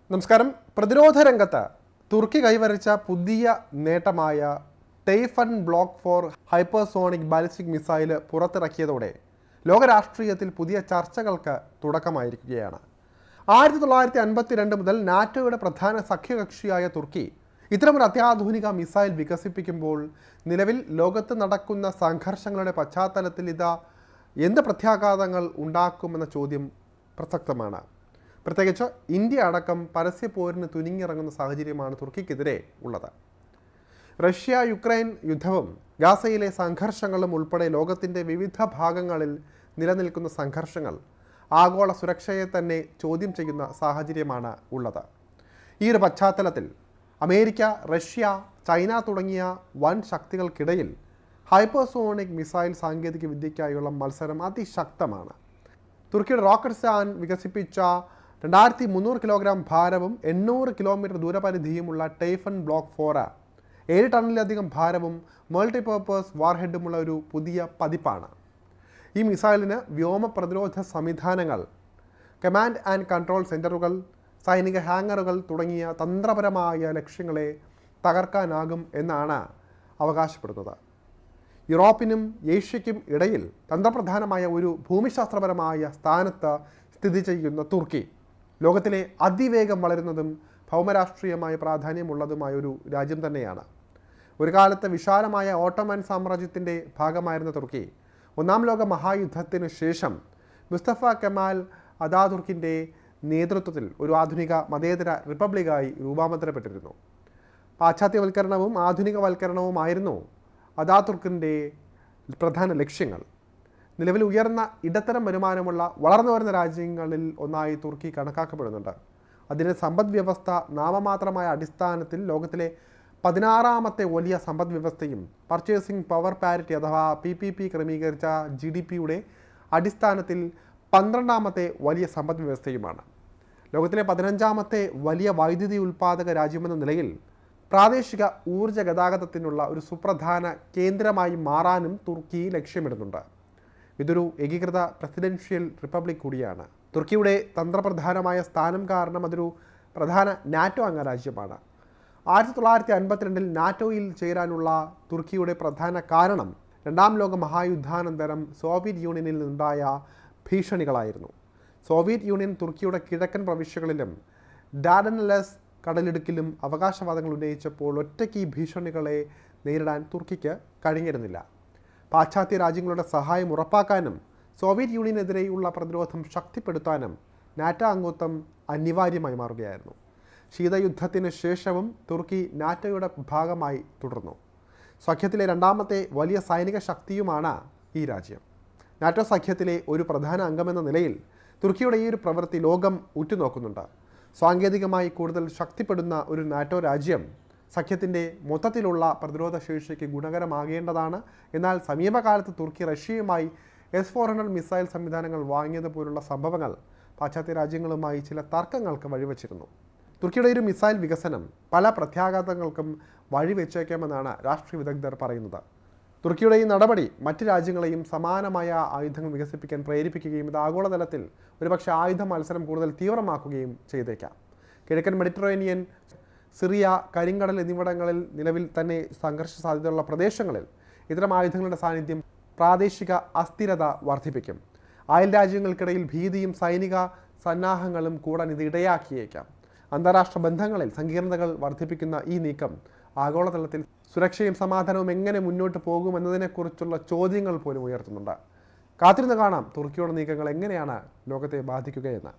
നമസ്കാരം. പ്രതിരോധ രംഗത്ത് തുർക്കി കൈവരിച്ച പുതിയ നേട്ടമായ ടൈഫൺ ബ്ലോക്ക് 4 ഹൈപ്പർസോണിക് ബാലിസ്റ്റിക് മിസൈൽ പുറത്തിറക്കിയതോടെ ലോകരാഷ്ട്രീയത്തിൽ പുതിയ ചർച്ചകൾക്ക് തുടക്കമായിരിക്കുകയാണ്. 1952 മുതൽ നാറ്റോയുടെ പ്രധാന സഖ്യകക്ഷിയായ തുർക്കി ഇത്തരമൊരു അത്യാധുനിക മിസൈൽ വികസിപ്പിക്കുമ്പോൾ നിലവിൽ ലോകത്ത് നടക്കുന്ന സംഘർഷങ്ങളുടെ പശ്ചാത്തലത്തിൽ എന്ത് പ്രത്യാഘാതങ്ങൾ ഉണ്ടാക്കുമെന്ന ചോദ്യം പ്രസക്തമാണ്. പ്രത്യേകിച്ച് ഇന്ത്യ അടക്കം പരസ്യപോരിന് തുനിങ്ങിറങ്ങുന്ന സാഹചര്യമാണ് തുർക്കിക്കെതിരെ ഉള്ളത്. റഷ്യ യുക്രൈൻ യുദ്ധവും ഗാസയിലെ സംഘർഷങ്ങളും ഉൾപ്പെടെ ലോകത്തിൻ്റെ വിവിധ ഭാഗങ്ങളിൽ നിലനിൽക്കുന്ന സംഘർഷങ്ങൾ ആഗോള സുരക്ഷയെ തന്നെ ചോദ്യം ചെയ്യുന്ന സാഹചര്യമാണ് ഉള്ളത്. ഈ ഒരു പശ്ചാത്തലത്തിൽ അമേരിക്ക, റഷ്യ, ചൈന തുടങ്ങിയ വൻ ശക്തികൾക്കിടയിൽ ഹൈപ്പർസോണിക് മിസൈൽ സാങ്കേതിക വിദ്യയ്ക്കായുള്ള മത്സരം അതിശക്തമാണ്. തുർക്കിയുടെ റോക്കറ്റ്സാൻ വികസിപ്പിച്ച 2300 കിലോഗ്രാം ഭാരവും 800 കിലോമീറ്റർ ദൂരപരിധിയുമുള്ള ടൈഫൺ ബ്ലോക്ക് 4 7 ടണ്ണിലധികം ഭാരവും മൾട്ടിപർപ്പസ് വാർഹെഡുമുള്ള ഒരു പുതിയ പതിപ്പാണ്. ഈ മിസൈലിന് വ്യോമ പ്രതിരോധ സംവിധാനങ്ങൾ, കമാൻഡ് ആൻഡ് കൺട്രോൾ സെൻറ്ററുകൾ, സൈനിക ഹാങ്ങറുകൾ തുടങ്ങിയ തന്ത്രപരമായ ലക്ഷ്യങ്ങളെ തകർക്കാനാകും എന്നാണ് അവകാശപ്പെടുന്നത്. യൂറോപ്പിനും ഏഷ്യയ്ക്കും ഇടയിൽ തന്ത്രപ്രധാനമായ ഒരു ഭൂമിശാസ്ത്രപരമായ സ്ഥാനത്ത് സ്ഥിതി ചെയ്യുന്ന തുർക്കി ലോകത്തിലെ അതിവേഗം വളരുന്നതും ഭൗമരാഷ്ട്രീയമായ പ്രാധാന്യമുള്ളതുമായ ഒരു രാജ്യം തന്നെയാണ്. ഒരു കാലത്ത് വിശാലമായ ഓട്ടോമൻ സാമ്രാജ്യത്തിൻ്റെ ഭാഗമായിരുന്ന തുർക്കി ഒന്നാം ലോക മഹായുദ്ധത്തിനു ശേഷം മുസ്തഫ കമാൽ അതാതുർക്കിൻ്റെ നേതൃത്വത്തിൽ ഒരു ആധുനിക മതേതര റിപ്പബ്ലിക്കായി രൂപാന്തരപ്പെട്ടിരുന്നു. പാശ്ചാത്യവൽക്കരണവും ആധുനികവൽക്കരണവുമായിരുന്നു അതാതുർക്കിൻ്റെ പ്രധാന ലക്ഷ്യങ്ങൾ. നിലവിൽ ഉയർന്ന ഇടത്തരം വരുമാനമുള്ള വളർന്നു വരുന്ന രാജ്യങ്ങളിൽ ഒന്നായി തുർക്കി കണക്കാക്കപ്പെടുന്നുണ്ട്. അതിൻ്റെ സമ്പദ് വ്യവസ്ഥ നാമമാത്രമായ അടിസ്ഥാനത്തിൽ ലോകത്തിലെ 16ാമത്തെ വലിയ സമ്പദ് വ്യവസ്ഥയും പർച്ചേസിംഗ് പവർ പാരിറ്റി അഥവാ PPP ക്രമീകരിച്ച GDPയുടെ അടിസ്ഥാനത്തിൽ 12ാമത്തെ വലിയ സമ്പദ് വ്യവസ്ഥയുമാണ്. ലോകത്തിലെ 15ാമത്തെ വലിയ വൈദ്യുതി ഉൽപ്പാദക രാജ്യമെന്ന നിലയിൽ പ്രാദേശിക ഊർജ്ജ ഗതാഗതത്തിനുള്ള ഒരു സുപ്രധാന കേന്ദ്രമായി മാറാനും തുർക്കി ലക്ഷ്യമിടുന്നുണ്ട്. ഇതൊരു ഏകീകൃത പ്രസിഡൻഷ്യൽ റിപ്പബ്ലിക് കൂടിയാണ്. തുർക്കിയുടെ തന്ത്രപ്രധാനമായ സ്ഥാനം കാരണം അതൊരു പ്രധാന നാറ്റോ അംഗരാജ്യമാണ്. 1952 നാറ്റോയിൽ ചേരാനുള്ള തുർക്കിയുടെ പ്രധാന കാരണം രണ്ടാം ലോക മഹായുദ്ധാനന്തരം സോവിയറ്റ് യൂണിയനിൽ നിന്നുണ്ടായ ഭീഷണികളായിരുന്നു. സോവിയറ്റ് യൂണിയൻ തുർക്കിയുടെ കിഴക്കൻ പ്രവിശ്യകളിലും ഡാർഡനലസ് കടലിടുക്കിലും അവകാശവാദങ്ങൾ ഉന്നയിച്ചപ്പോൾ ഒറ്റയ്ക്ക് ഈ ഭീഷണികളെ നേരിടാൻ തുർക്കിക്ക് കഴിഞ്ഞിരുന്നില്ല. പാശ്ചാത്യ രാജ്യങ്ങളുടെ സഹായം ഉറപ്പാക്കാനും സോവിയറ്റ് യൂണിയനെതിരെയുള്ള പ്രതിരോധം ശക്തിപ്പെടുത്താനും നാറ്റോ അംഗത്വം അനിവാര്യമായി മാറുകയായിരുന്നു. ശീതയുദ്ധത്തിന് ശേഷവും തുർക്കി നാറ്റോയുടെ ഭാഗമായി തുടർന്നു. സഖ്യത്തിലെ രണ്ടാമത്തെ വലിയ സൈനിക ശക്തിയുമാണ് ഈ രാജ്യം. നാറ്റോ സഖ്യത്തിലെ ഒരു പ്രധാന അംഗമെന്ന നിലയിൽ തുർക്കിയുടെ ഈ ഒരു പ്രവൃത്തി ലോകം ഉറ്റുനോക്കുന്നുണ്ട്. സാങ്കേതികമായി കൂടുതൽ ശക്തിപ്പെടുന്ന ഒരു നാറ്റോ രാജ്യം സഖ്യത്തിൻ്റെ മൊത്തത്തിലുള്ള പ്രതിരോധ ശേഷിക്ക് ഗുണകരമാകേണ്ടതാണ്. എന്നാൽ സമീപകാലത്ത് തുർക്കി റഷ്യയുമായി S-400 മിസൈൽ സംവിധാനങ്ങൾ വാങ്ങിയതുപോലുള്ള സംഭവങ്ങൾ പാശ്ചാത്യ രാജ്യങ്ങളുമായി ചില തർക്കങ്ങൾക്ക് വഴിവെച്ചിരുന്നു. തുർക്കിയുടെ ഒരു മിസൈൽ വികസനം പല പ്രത്യാഘാതങ്ങൾക്കും വഴിവെച്ചേക്കാമെന്നാണ് രാഷ്ട്രീയ വിദഗ്ധർ പറയുന്നത്. തുർക്കിയുടെ ഈ നടപടി മറ്റ് രാജ്യങ്ങളെയും സമാനമായ ആയുധങ്ങൾ വികസിപ്പിക്കാൻ പ്രേരിപ്പിക്കുകയും ഇത് ആഗോളതലത്തിൽ ഒരുപക്ഷെ ആയുധ മത്സരം കൂടുതൽ തീവ്രമാക്കുകയും ചെയ്തേക്കാം. കിഴക്കൻ മെഡിറ്ററേനിയൻ, സിറിയ, കരിങ്കടൽ എന്നിവിടങ്ങളിൽ നിലവിൽ തന്നെ സംഘർഷ സാധ്യതയുള്ള പ്രദേശങ്ങളിൽ ഇത്തരം ആയുധങ്ങളുടെ സാന്നിധ്യം പ്രാദേശിക അസ്ഥിരത വർദ്ധിപ്പിക്കും. അയൽ രാജ്യങ്ങൾക്കിടയിൽ ഭീതിയും സൈനിക സന്നാഹങ്ങളും കൂടാൻ ഇത് ഇടയാക്കിയേക്കാം. അന്താരാഷ്ട്ര ബന്ധങ്ങളിൽ സങ്കീർണതകൾ വർദ്ധിപ്പിക്കുന്ന ഈ നീക്കം ആഗോളതലത്തിൽ സുരക്ഷയും സമാധാനവും എങ്ങനെ മുന്നോട്ട് പോകുമെന്നതിനെക്കുറിച്ചുള്ള ചോദ്യങ്ങൾ പോലും ഉയർത്തുന്നുണ്ട്. കാത്തിരുന്ന് കാണാം തുർക്കിയുടെ നീക്കങ്ങൾ എങ്ങനെയാണ് ലോകത്തെ ബാധിക്കുകയെന്ന്.